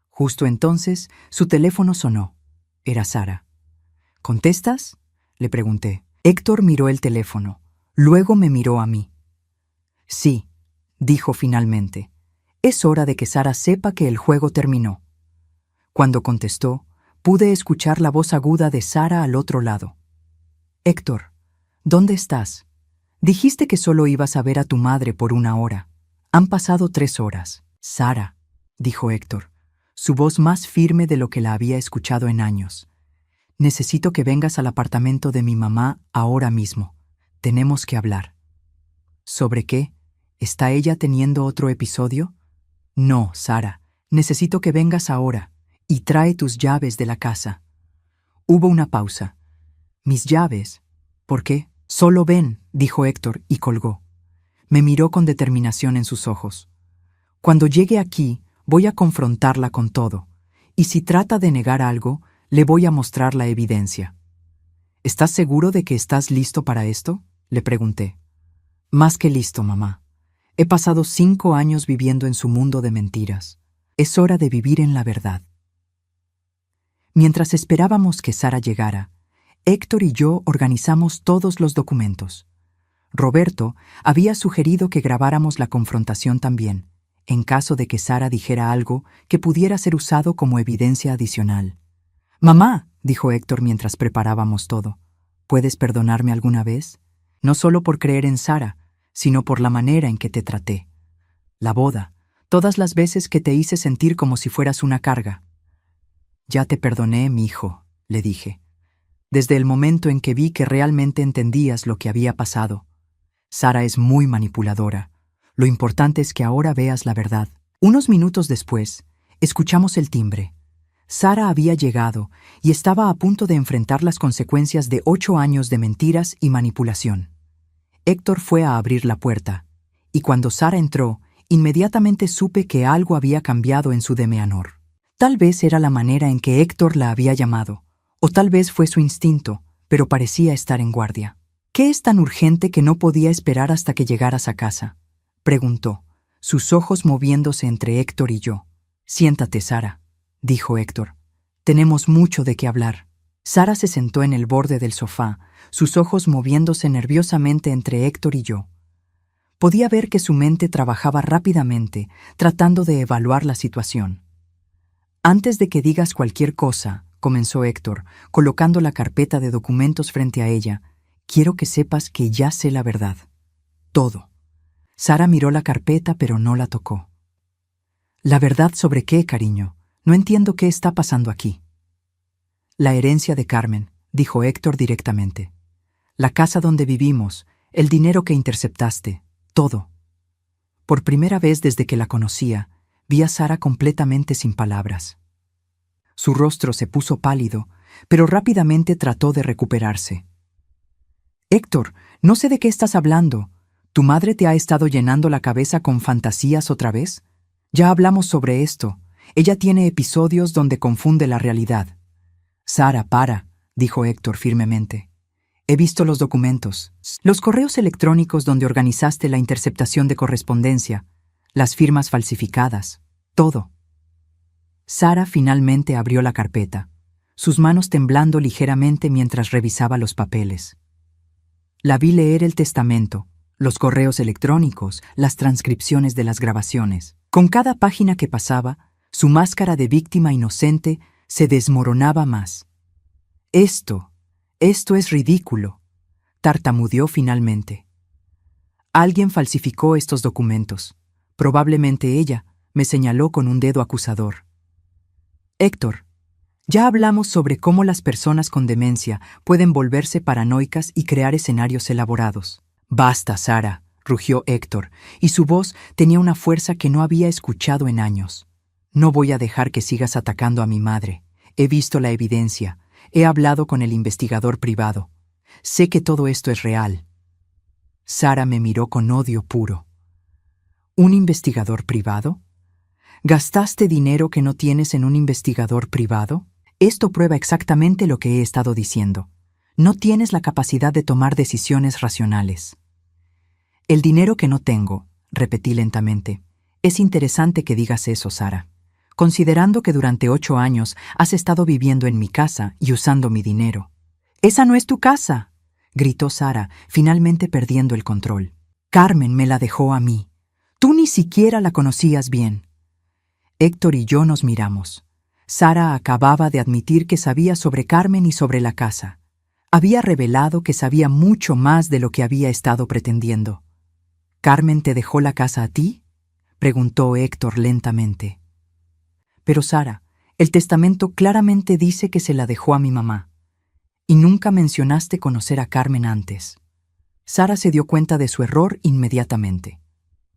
Justo entonces, su teléfono sonó. Era Sara. ¿Contestas?, le pregunté. Héctor miró el teléfono. Luego me miró a mí. Sí, dijo finalmente. Es hora de que Sara sepa que el juego terminó. Cuando contestó, pude escuchar la voz aguda de Sara al otro lado. Héctor, ¿dónde estás? Dijiste que solo ibas a ver a tu madre por 1 hora. Han pasado 3 horas. Sara, dijo Héctor, su voz más firme de lo que la había escuchado en años. Necesito que vengas al apartamento de mi mamá ahora mismo. Tenemos que hablar. ¿Sobre qué? ¿Está ella teniendo otro episodio? No, Sara. Necesito que vengas ahora y trae tus llaves de la casa. Hubo una pausa. ¿Mis llaves? ¿Por qué? Solo ven, dijo Héctor y colgó. Me miró con determinación en sus ojos. Cuando llegue aquí, voy a confrontarla con todo, y si trata de negar algo, le voy a mostrar la evidencia. ¿Estás seguro de que estás listo para esto?, le pregunté. Más que listo, mamá. He pasado 5 años viviendo en su mundo de mentiras. Es hora de vivir en la verdad. Mientras esperábamos que Sara llegara, Héctor y yo organizamos todos los documentos. Roberto había sugerido que grabáramos la confrontación también, en caso de que Sara dijera algo que pudiera ser usado como evidencia adicional. «Mamá», dijo Héctor mientras preparábamos todo, ¿puedes perdonarme alguna vez? No solo por creer en Sara, sino por la manera en que te traté. La boda, todas las veces que te hice sentir como si fueras una carga. Ya te perdoné, mi hijo, le dije. Desde el momento en que vi que realmente entendías lo que había pasado. Sara es muy manipuladora. Lo importante es que ahora veas la verdad. Unos minutos después, escuchamos el timbre. Sara había llegado y estaba a punto de enfrentar las consecuencias de 8 años de mentiras y manipulación. Héctor fue a abrir la puerta, y cuando Sara entró, inmediatamente supe que algo había cambiado en su demeanor. Tal vez era la manera en que Héctor la había llamado, o tal vez fue su instinto, pero parecía estar en guardia. ¿Qué es tan urgente que no podía esperar hasta que llegaras a casa?, preguntó, sus ojos moviéndose entre Héctor y yo. Siéntate, Sara, dijo Héctor. Tenemos mucho de qué hablar. Sara se sentó en el borde del sofá, sus ojos moviéndose nerviosamente entre Héctor y yo. Podía ver que su mente trabajaba rápidamente, tratando de evaluar la situación. Antes de que digas cualquier cosa, comenzó Héctor, colocando la carpeta de documentos frente a ella, quiero que sepas que ya sé la verdad. Todo. Sara miró la carpeta pero no la tocó. ¿La verdad sobre qué, cariño? No entiendo qué está pasando aquí. La herencia de Carmen, dijo Héctor directamente. La casa donde vivimos, el dinero que interceptaste, todo. Por primera vez desde que la conocía, vi a Sara completamente sin palabras. Su rostro se puso pálido, pero rápidamente trató de recuperarse. Héctor, no sé de qué estás hablando. ¿Tu madre te ha estado llenando la cabeza con fantasías otra vez? Ya hablamos sobre esto. Ella tiene episodios donde confunde la realidad. Sara, para, dijo Héctor firmemente. He visto los documentos, los correos electrónicos donde organizaste la interceptación de correspondencia, las firmas falsificadas, todo. Sara finalmente abrió la carpeta, sus manos temblando ligeramente mientras revisaba los papeles. La vi leer el testamento, los correos electrónicos, las transcripciones de las grabaciones. Con cada página que pasaba, su máscara de víctima inocente se desmoronaba más. Esto es ridículo, tartamudeó finalmente. Alguien falsificó estos documentos. Probablemente ella, me señaló con un dedo acusador. Héctor, ya hablamos sobre cómo las personas con demencia pueden volverse paranoicas y crear escenarios elaborados. Basta, Sara, rugió Héctor, y su voz tenía una fuerza que no había escuchado en años. No voy a dejar que sigas atacando a mi madre. He visto la evidencia. He hablado con el investigador privado. Sé que todo esto es real. Sara me miró con odio puro. ¿Un investigador privado? ¿Gastaste dinero que no tienes en un investigador privado? Esto prueba exactamente lo que he estado diciendo. No tienes la capacidad de tomar decisiones racionales. El dinero que no tengo, repetí lentamente. Es interesante que digas eso, Sara, considerando que durante 8 años has estado viviendo en mi casa y usando mi dinero. «¡Esa no es tu casa!», gritó Sara, finalmente perdiendo el control. «Carmen me la dejó a mí. Tú ni siquiera la conocías bien». Héctor y yo nos miramos. Sara acababa de admitir que sabía sobre Carmen y sobre la casa. Había revelado que sabía mucho más de lo que había estado pretendiendo. «¿Carmen te dejó la casa a ti?», preguntó Héctor lentamente. «Pero Sara, el testamento claramente dice que se la dejó a mi mamá. Y nunca mencionaste conocer a Carmen antes». Sara se dio cuenta de su error inmediatamente.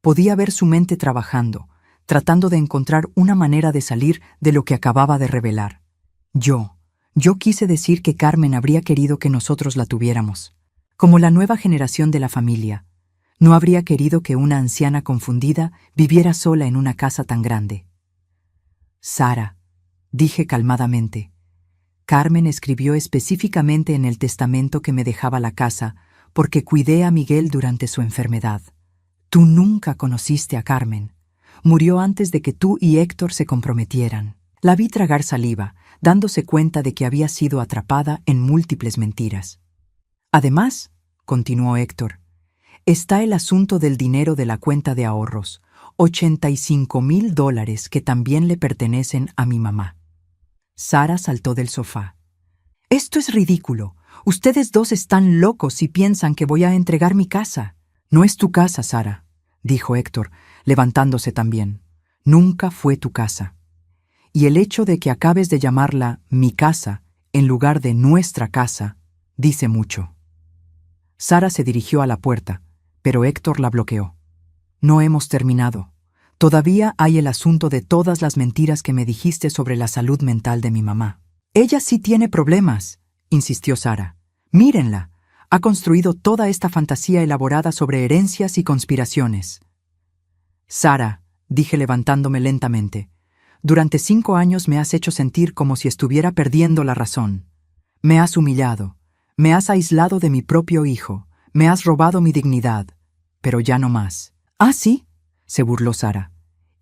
Podía ver su mente trabajando, tratando de encontrar una manera de salir de lo que acababa de revelar. Yo quise decir que Carmen habría querido que nosotros la tuviéramos. Como la nueva generación de la familia, no habría querido que una anciana confundida viviera sola en una casa tan grande. «Sara», dije calmadamente, «Carmen escribió específicamente en el testamento que me dejaba la casa porque cuidé a Miguel durante su enfermedad. Tú nunca conociste a Carmen. Murió antes de que tú y Héctor se comprometieran». La vi tragar saliva, dándose cuenta de que había sido atrapada en múltiples mentiras. «Además», continuó Héctor, «está el asunto del dinero de la cuenta de ahorros, $85,000 que también le pertenecen a mi mamá». Sara saltó del sofá. «Esto es ridículo. Ustedes dos están locos si piensan que voy a entregar mi casa». «No es tu casa, Sara», dijo Héctor, levantándose también. «Nunca fue tu casa. Y el hecho de que acabes de llamarla mi casa en lugar de nuestra casa dice mucho». Sara se dirigió a la puerta, pero Héctor la bloqueó. «No hemos terminado. Todavía hay el asunto de todas las mentiras que me dijiste sobre la salud mental de mi mamá». «Ella sí tiene problemas», insistió Sara. «Mírenla. Ha construido toda esta fantasía elaborada sobre herencias y conspiraciones». «Sara», dije levantándome lentamente, «durante 5 años me has hecho sentir como si estuviera perdiendo la razón. Me has humillado. Me has aislado de mi propio hijo. Me has robado mi dignidad. Pero ya no más». «¿Ah, sí?», se burló Sara.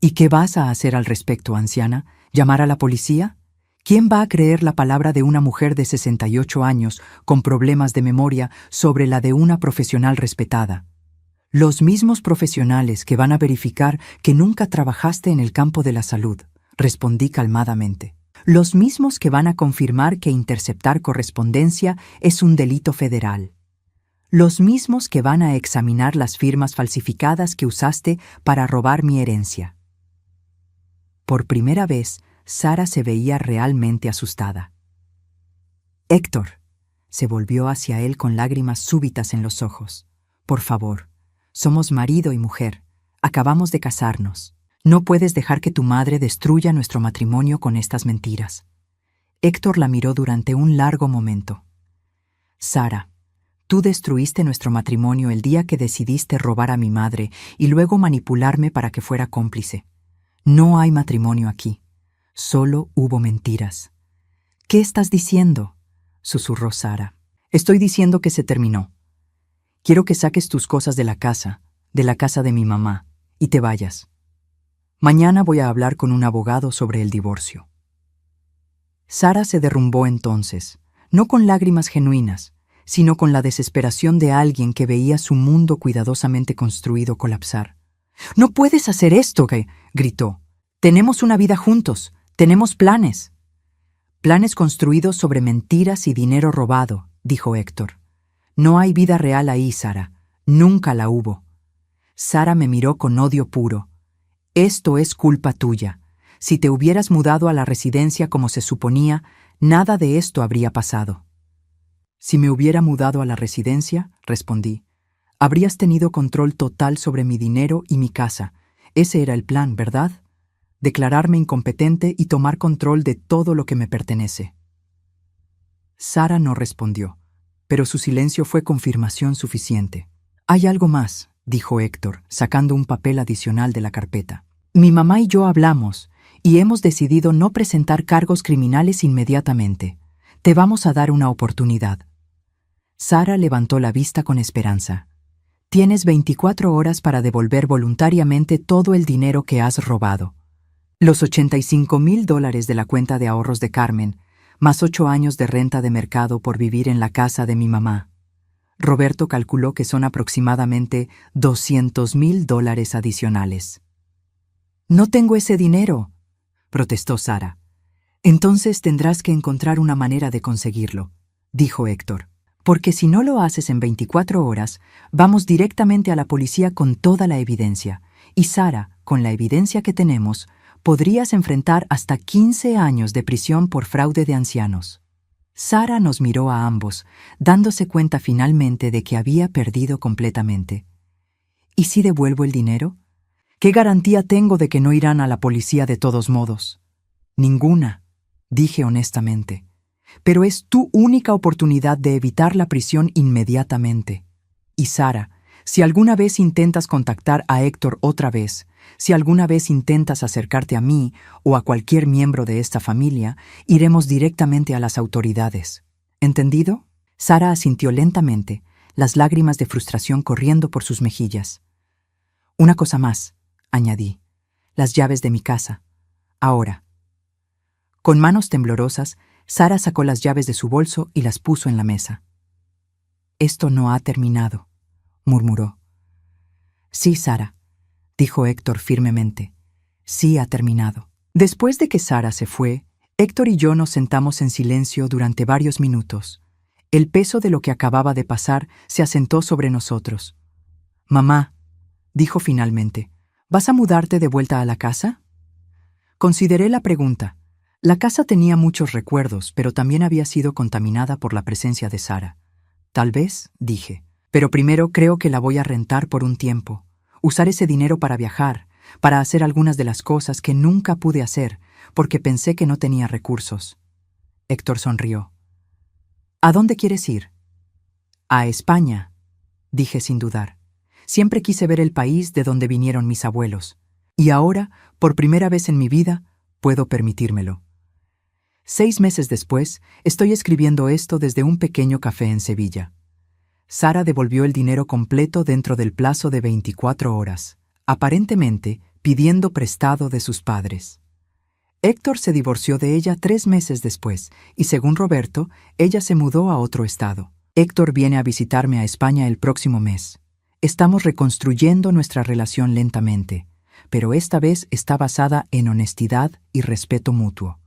«¿Y qué vas a hacer al respecto, anciana? ¿Llamar a la policía? ¿Quién va a creer la palabra de una mujer de 68 años con problemas de memoria sobre la de una profesional respetada? Los mismos profesionales que van a verificar que nunca trabajaste en el campo de la salud», respondí calmadamente. «Los mismos que van a confirmar que interceptar correspondencia es un delito federal. Los mismos que van a examinar las firmas falsificadas que usaste para robar mi herencia». Por primera vez, Sara se veía realmente asustada. «Héctor», se volvió hacia él con lágrimas súbitas en los ojos. «Por favor, somos marido y mujer. Acabamos de casarnos. No puedes dejar que tu madre destruya nuestro matrimonio con estas mentiras». Héctor la miró durante un largo momento. «Sara, tú destruiste nuestro matrimonio el día que decidiste robar a mi madre y luego manipularme para que fuera cómplice. No hay matrimonio aquí. Solo hubo mentiras». «¿Qué estás diciendo?», susurró Sara. «Estoy diciendo que se terminó. Quiero que saques tus cosas de la casa de mi mamá, y te vayas. Mañana voy a hablar con un abogado sobre el divorcio». Sara se derrumbó entonces, no con lágrimas genuinas, sino con la desesperación de alguien que veía su mundo cuidadosamente construido colapsar. «¡No puedes hacer esto!», gritó. «Tenemos una vida juntos, tenemos planes». «Planes construidos sobre mentiras y dinero robado», dijo Héctor. «No hay vida real ahí, Sara. Nunca la hubo. Sara me miró con odio puro. Esto es culpa tuya. Si te hubieras mudado a la residencia como se suponía, nada de esto habría pasado. Si me hubiera mudado a la residencia, respondí, habrías tenido control total sobre mi dinero y mi casa. Ese era el plan, ¿verdad? Declararme incompetente y tomar control de todo lo que me pertenece. Sara no respondió, pero su silencio fue confirmación suficiente. Hay algo más, dijo Héctor, sacando un papel adicional de la carpeta. Mi mamá y yo hablamos, y hemos decidido no presentar cargos criminales inmediatamente. Te vamos a dar una oportunidad. Sara levantó la vista con esperanza. Tienes 24 horas para devolver voluntariamente todo el dinero que has robado. Los $85,000 de la cuenta de ahorros de Carmen, más 8 años de renta de mercado por vivir en la casa de mi mamá. Roberto calculó que son aproximadamente $200,000 adicionales. No tengo ese dinero, protestó Sara. Entonces tendrás que encontrar una manera de conseguirlo, dijo Héctor. Porque si no lo haces en 24 horas, vamos directamente a la policía con toda la evidencia. Y Sara, con la evidencia que tenemos, podrías enfrentar hasta 15 años de prisión por fraude de ancianos. Sara nos miró a ambos, dándose cuenta finalmente de que había perdido completamente. ¿Y si devuelvo el dinero? ¿Qué garantía tengo de que no irán a la policía de todos modos? Ninguna, dije honestamente. Pero es tu única oportunidad de evitar la prisión inmediatamente. Y Sara, si alguna vez intentas contactar a Héctor otra vez, si alguna vez intentas acercarte a mí o a cualquier miembro de esta familia, iremos directamente a las autoridades. ¿Entendido? Sara asintió lentamente, las lágrimas de frustración corriendo por sus mejillas. Una cosa más, añadí. Las llaves de mi casa. Ahora. Con manos temblorosas, Sara sacó las llaves de su bolso y las puso en la mesa. Esto no ha terminado, murmuró. Sí, Sara, dijo Héctor firmemente. Sí ha terminado. Después de que Sara se fue, Héctor y yo nos sentamos en silencio durante varios minutos. El peso de lo que acababa de pasar se asentó sobre nosotros. Mamá, dijo finalmente, ¿vas a mudarte de vuelta a la casa? Consideré la pregunta. La casa tenía muchos recuerdos, pero también había sido contaminada por la presencia de Sara. Tal vez, dije, pero primero creo que la voy a rentar por un tiempo. Usar ese dinero para viajar, para hacer algunas de las cosas que nunca pude hacer, porque pensé que no tenía recursos. Héctor sonrió. ¿A dónde quieres ir? A España, dije sin dudar. Siempre quise ver el país de donde vinieron mis abuelos. Y ahora, por primera vez en mi vida, puedo permitírmelo. 6 meses después, estoy escribiendo esto desde un pequeño café en Sevilla. Sara devolvió el dinero completo dentro del plazo de 24 horas, aparentemente pidiendo prestado de sus padres. Héctor se divorció de ella 3 meses después, y según Roberto, ella se mudó a otro estado. Héctor viene a visitarme a España el próximo mes. Estamos reconstruyendo nuestra relación lentamente, pero esta vez está basada en honestidad y respeto mutuo.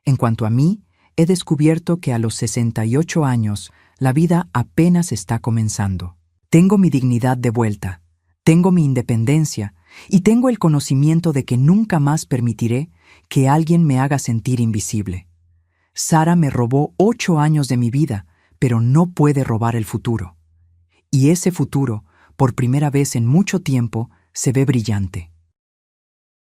En cuanto a mí, he descubierto que a los 68 años, la vida apenas está comenzando. Tengo mi dignidad de vuelta, tengo mi independencia y tengo el conocimiento de que nunca más permitiré que alguien me haga sentir invisible. Sara me robó 8 años de mi vida, pero no puede robar el futuro. Y ese futuro, por primera vez en mucho tiempo, se ve brillante.